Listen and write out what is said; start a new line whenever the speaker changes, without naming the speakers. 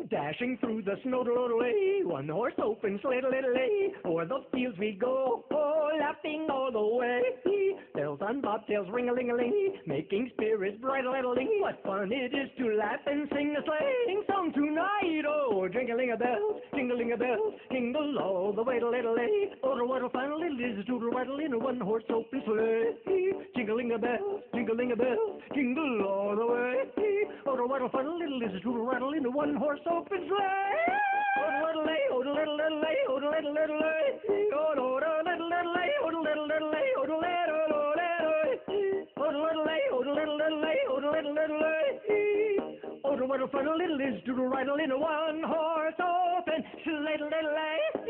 Dashing through the snow, one horse open sleigh, o'er the fields we go, laughing all the way. Bells on bobtails, ring-a-ling-a-ling, making spirits bright, what fun it is to laugh and sing a sleighing song tonight. Oh, jingling-a-bells, jingling-a-bells, jingle all the way, oh, what a fun little is to rattle in a one-horse open sleigh. Jingling-a-bells, jingling-a-bells, jingle all the way. Oh, what a fun little is to rattle in a one-horse open sleigh. Oh, little lay, oh, little lay, oh, little lay, oh, little lay, oh, little lay, oh, little lay, oh, little lay, oh, little lay, oh, little lay. Oh, what a fun little is to rattle in a one-horse open sleigh.